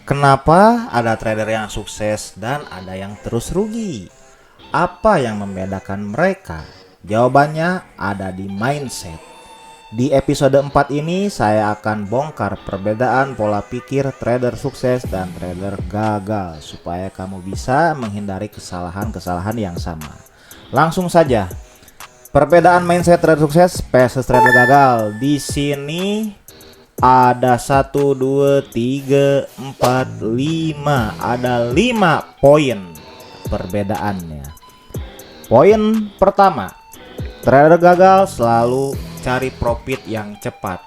Kenapa ada trader yang sukses dan ada yang terus rugi? Apa yang membedakan mereka? Jawabannya ada di mindset. Di episode 4 ini saya akan bongkar perbedaan pola pikir trader sukses dan trader gagal supaya kamu bisa menghindari kesalahan-kesalahan yang sama. Langsung saja. Perbedaan mindset trader sukses versus trader gagal. Di sini ada 1, 2, 3, 4, 5. Ada 5 poin perbedaannya. Poin pertama, trader gagal selalu cari profit yang cepat,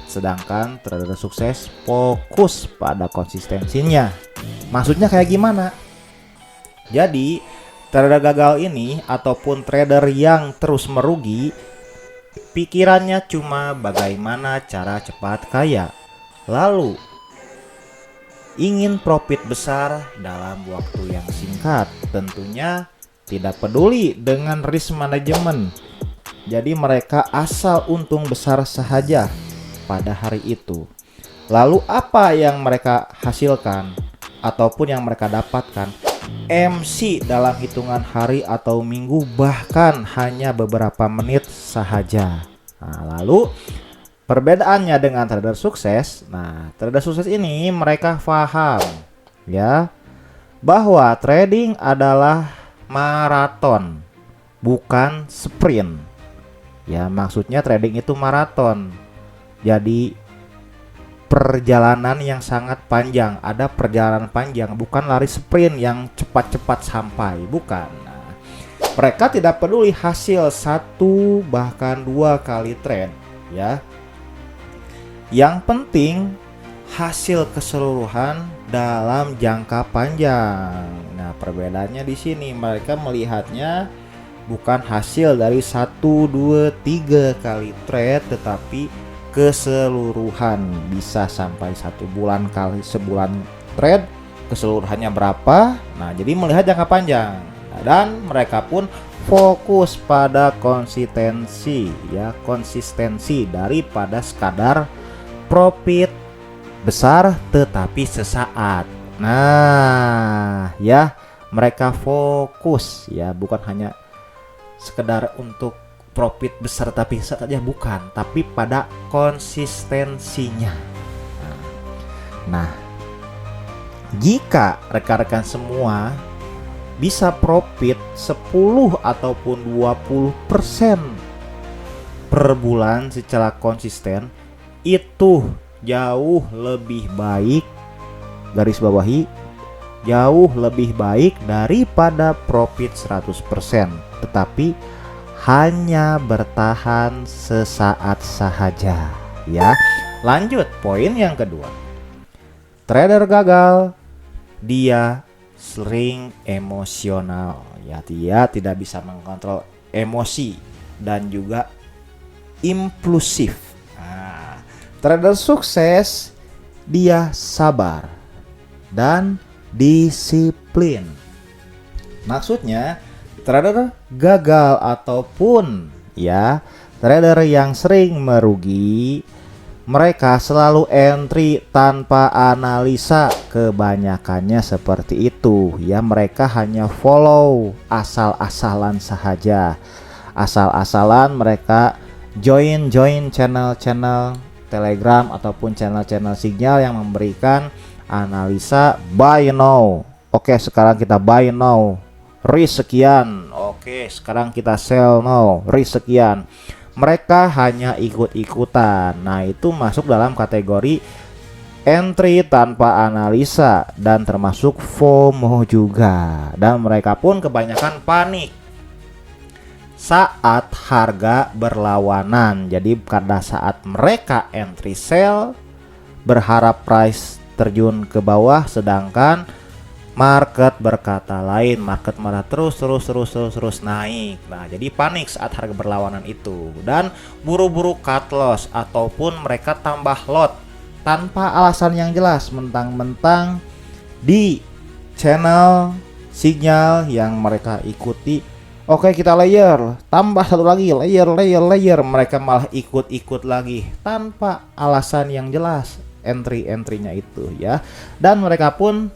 sedangkan trader sukses fokus pada konsistensinya. Maksudnya kayak gimana? Jadi trader gagal ini ataupun trader yang terus merugi, pikirannya cuma bagaimana cara cepat kaya, lalu ingin profit besar dalam waktu yang singkat. Tentunya tidak peduli dengan risk management. Jadi mereka asal untung besar saja pada hari itu. Lalu apa yang mereka hasilkan ataupun yang mereka dapatkan? MC dalam hitungan hari atau minggu, bahkan hanya beberapa menit saja. Nah, lalu perbedaannya dengan trader sukses. Nah, trader sukses ini mereka paham ya bahwa trading adalah maraton, bukan sprint. Ya, maksudnya trading itu maraton. Jadi perjalanan yang sangat panjang, ada perjalanan panjang, bukan lari sprint yang cepat-cepat sampai, bukan. Nah, mereka tidak peduli hasil 1 bahkan 2 kali trade, ya. Yang penting hasil keseluruhan dalam jangka panjang. Nah, perbedaannya di sini mereka melihatnya bukan hasil dari 1, 2, 3 kali trade, tetapi keseluruhan. Bisa sampai 1 bulan kali sebulan trade, keseluruhannya berapa. Nah, jadi melihat jangka panjang. Nah, dan mereka pun fokus pada konsistensi, ya, konsistensi daripada sekadar profit besar tetapi sesaat. Nah, ya, mereka fokus, ya, bukan hanya sekedar untuk profit besar tapi saja, bukan, tapi pada konsistensinya. Nah, jika rekan-rekan semua bisa profit 10 ataupun 20% per bulan secara konsisten, itu jauh lebih baik, garis bawahi, jauh lebih baik daripada profit 100%, tetapi hanya bertahan sesaat saja, ya. Lanjut poin yang kedua. Trader gagal, dia sering emosional, ya, dia tidak bisa mengontrol emosi dan juga impulsif. Nah, trader sukses dia sabar dan disiplin. Maksudnya trader gagal ataupun, ya, trader yang sering merugi, mereka selalu entry tanpa analisa. Kebanyakannya seperti itu, ya. Mereka hanya follow asal-asalan saja. Asal-asalan mereka join channel-channel Telegram ataupun channel-channel signal yang memberikan analisa buy now. Oke, sekarang kita buy now, risk sekian. Oke, sekarang kita sell now, risk sekian. Mereka hanya ikut-ikutan. Nah, itu masuk dalam kategori entry tanpa analisa dan termasuk FOMO juga. Dan mereka pun kebanyakan panik saat harga berlawanan. Jadi pada saat mereka entry sell, berharap price terjun ke bawah, sedangkan market berkata lain, market malah terus naik. Nah, jadi panik saat harga berlawanan itu dan buru-buru cut loss ataupun mereka tambah lot tanpa alasan yang jelas, mentang-mentang di channel sinyal yang mereka ikuti. Oke, kita layer, tambah satu lagi, layer, mereka malah ikut-ikut lagi tanpa alasan yang jelas. entry-entrynya itu ya. Dan mereka pun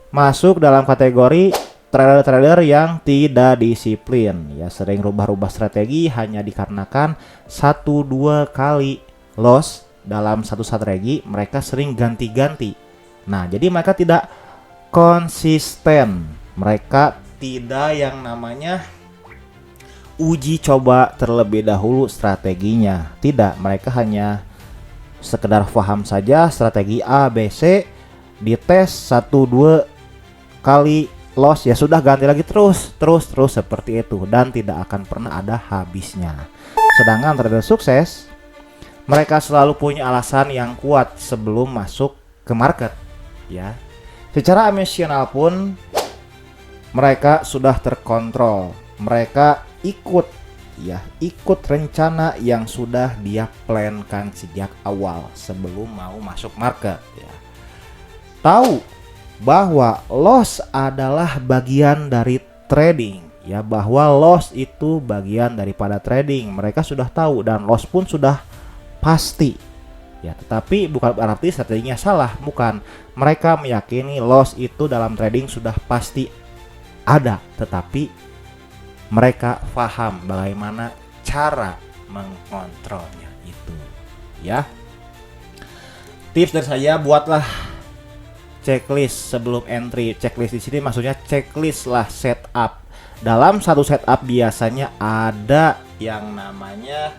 masuk dalam kategori trader-trader yang tidak disiplin ya, sering rubah-rubah strategi hanya dikarenakan 1-2 kali loss dalam satu strategi, mereka sering ganti-ganti. Nah, jadi mereka tidak konsisten. Mereka tidak yang namanya uji coba terlebih dahulu strateginya. Tidak, mereka hanya sekedar paham saja strategi A, B, C, dites 1-2 kali loss ya sudah ganti lagi terus seperti itu dan tidak akan pernah ada habisnya. Sedangkan trader sukses, mereka selalu punya alasan yang kuat sebelum masuk ke market ya. Secara emosional pun mereka sudah terkontrol. Mereka ikut rencana yang sudah dia plankan sejak awal sebelum mau masuk market ya. Tahu bahwa loss adalah bagian dari trading ya, bahwa loss itu bagian daripada trading. Mereka sudah tahu dan loss pun sudah pasti ya, tetapi bukan berarti strateginya salah, bukan. Mereka meyakini loss itu dalam trading sudah pasti ada, tetapi mereka paham bagaimana cara mengontrolnya itu ya. Tips dari saya, buatlah checklist sebelum entry. Checklist di sini maksudnya checklist lah setup. Dalam satu setup biasanya ada yang namanya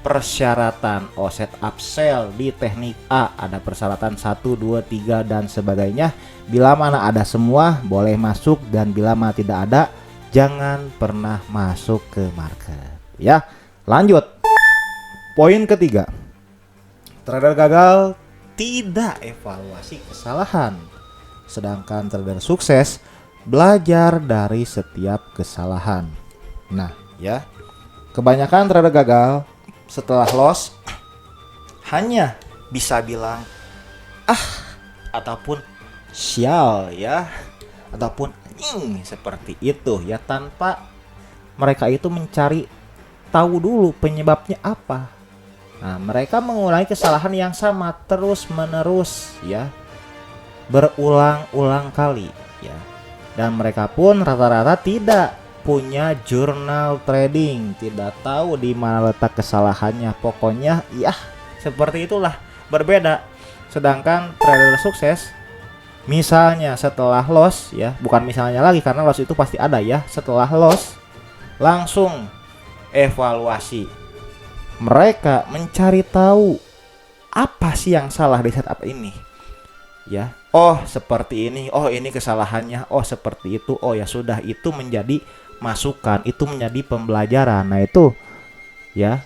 persyaratan. Oh, setup sell di teknik A ada persyaratan 1, 2, 3 dan sebagainya. Bila mana ada semua boleh masuk, dan bila mana tidak ada jangan pernah masuk ke market ya. Lanjut. Poin ketiga. Trader gagal tidak evaluasi kesalahan, sedangkan trader sukses belajar dari setiap kesalahan. Nah ya, kebanyakan trader gagal setelah loss hanya bisa bilang ataupun sial ya, ataupun seperti itu ya, tanpa mereka itu mencari tahu dulu penyebabnya apa. Nah, mereka mengulangi kesalahan yang sama terus menerus ya, berulang-ulang kali ya. Dan mereka pun rata-rata tidak punya jurnal trading, tidak tahu di mana letak kesalahannya. Pokoknya ya seperti itulah, berbeda. Sedangkan trader sukses misalnya setelah loss ya, bukan misalnya lagi karena loss itu pasti ada ya. Setelah loss langsung evaluasi. Mereka mencari tahu apa sih yang salah di setup ini ya. Oh seperti ini, oh ini kesalahannya, oh seperti itu, oh ya sudah, itu menjadi masukan, itu menjadi pembelajaran. Nah itu ya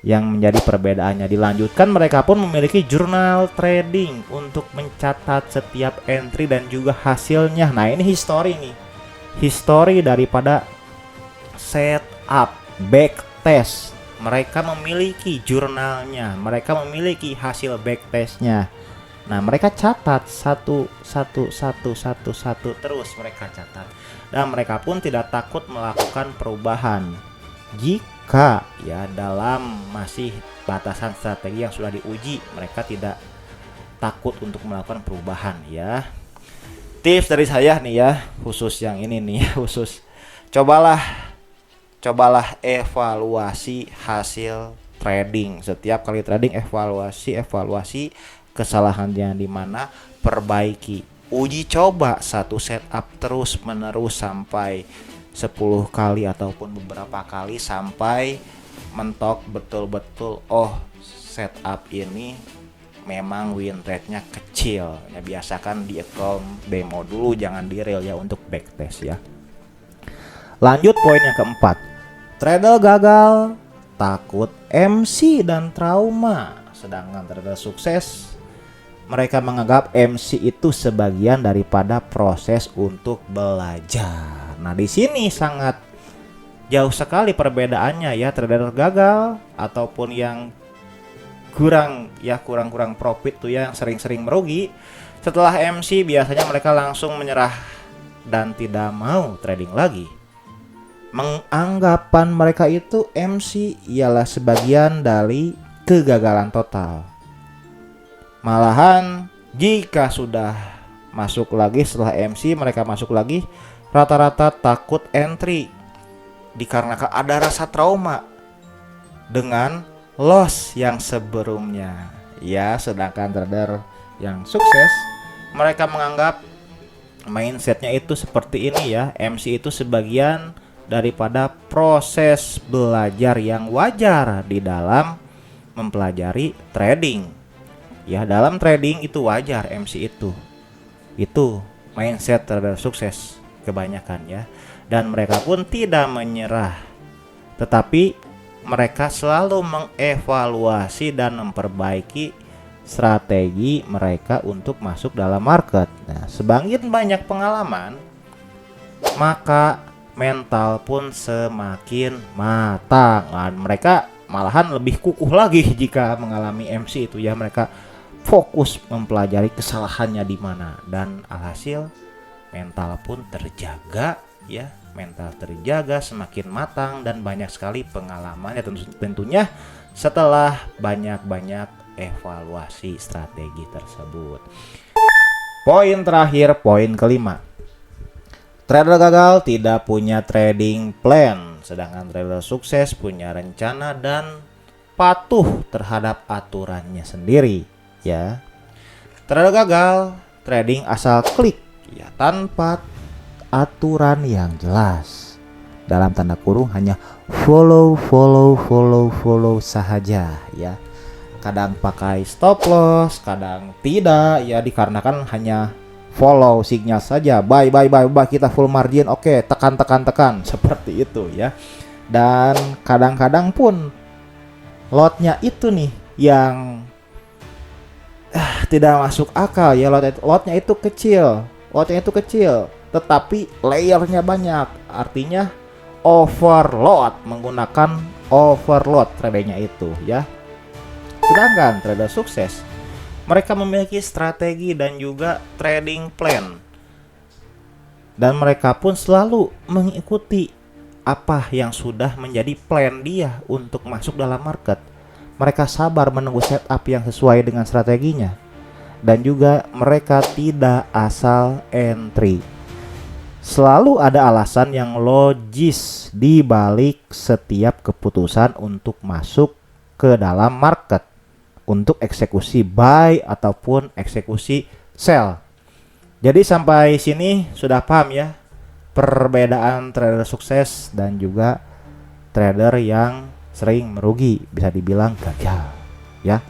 yang menjadi perbedaannya. Dilanjutkan, mereka pun memiliki jurnal trading untuk mencatat setiap entry dan juga hasilnya. Nah ini history nih, history daripada setup backtest. Mereka memiliki jurnalnya, mereka memiliki hasil backtestnya. Nah mereka catat satu terus mereka catat, dan mereka pun tidak takut melakukan perubahan jika ya dalam masih batasan strategi yang sudah diuji. Mereka tidak takut untuk melakukan perubahan ya. Tips dari saya nih ya, khusus yang ini nih khusus, cobalah evaluasi hasil trading. Setiap kali trading evaluasi kesalahannya di mana, perbaiki. Uji coba satu setup terus menerus sampai 10 kali ataupun beberapa kali sampai mentok betul-betul, oh setup ini memang win rate-nya kecil ya. Biasakan di account demo dulu, jangan di real ya untuk backtest ya. Lanjut poin yang keempat. Trader gagal takut MC dan trauma, sedangkan trader sukses mereka menganggap MC itu sebagian daripada proses untuk belajar. Nah, di sini sangat jauh sekali perbedaannya ya. Trader gagal ataupun yang kurang profit tuh ya, yang sering-sering merugi, setelah MC biasanya mereka langsung menyerah dan tidak mau trading lagi. Menganggapan mereka itu MC ialah sebagian dari kegagalan total. Malahan jika sudah masuk lagi setelah MC, mereka masuk lagi rata-rata takut entry dikarenakan ada rasa trauma dengan loss yang sebelumnya. Ya, sedangkan trader yang sukses mereka menganggap mindsetnya itu seperti ini ya. MC itu sebagian daripada proses belajar yang wajar di dalam mempelajari trading. Ya, dalam trading itu wajar MC itu. Itu mindset trader sukses kebanyakan ya. Dan mereka pun tidak menyerah. Tetapi mereka selalu mengevaluasi dan memperbaiki strategi mereka untuk masuk dalam market. Nah, semakin banyak pengalaman, maka mental pun semakin matang. Nah, mereka malahan lebih kukuh lagi jika mengalami MC itu ya. Mereka fokus mempelajari kesalahannya di mana, dan alhasil mental pun terjaga ya. Mental terjaga, semakin matang, dan banyak sekali pengalamannya tentunya setelah banyak-banyak evaluasi strategi tersebut. Poin terakhir, poin kelima. Trader gagal tidak punya trading plan, sedangkan trader sukses punya rencana dan patuh terhadap aturannya sendiri ya. Trader gagal trading asal klik ya, tanpa aturan yang jelas. Dalam tanda kurung hanya follow saja ya. Kadang pakai stop loss, kadang tidak ya, dikarenakan hanya follow signal saja. Buy kita full margin. Oke, tekan seperti itu ya. Dan kadang-kadang pun lotnya itu nih yang tidak masuk akal ya. Lotnya itu kecil, tetapi layernya banyak. Artinya overload, menggunakan overload tradingnya itu ya. Sedangkan trader sukses mereka memiliki strategi dan juga trading plan, dan mereka pun selalu mengikuti apa yang sudah menjadi plan dia untuk masuk dalam market. Mereka sabar menunggu setup yang sesuai dengan strateginya, dan juga mereka tidak asal entry. Selalu ada alasan yang logis di balik setiap keputusan untuk masuk ke dalam market, untuk eksekusi buy ataupun eksekusi sell. Jadi sampai sini sudah paham ya perbedaan trader sukses dan juga trader yang sering merugi, bisa dibilang gagal ya.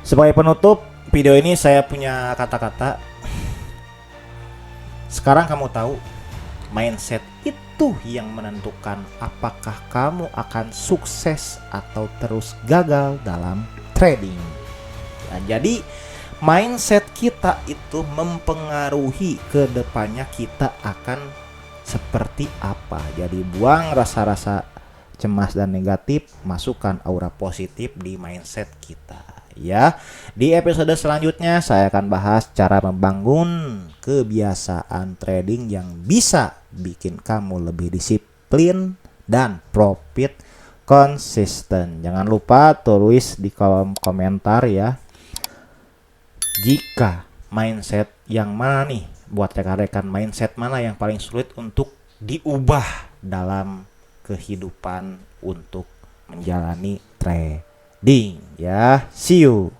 Sebagai penutup video ini saya punya kata-kata. Sekarang kamu tahu mindset itu yang menentukan apakah kamu akan sukses atau terus gagal dalam trading. Ya, jadi mindset kita itu mempengaruhi ke depannya kita akan seperti apa. Jadi buang rasa-rasa cemas dan negatif, masukkan aura positif di mindset kita ya. Di episode selanjutnya saya akan bahas cara membangun kebiasaan trading yang bisa bikin kamu lebih disiplin dan profit konsisten. Jangan lupa tulis di kolom komentar ya, jika mindset yang mana nih, buat rekan-rekan, mindset mana yang paling sulit untuk diubah dalam kehidupan untuk menjalani trading ya. See you.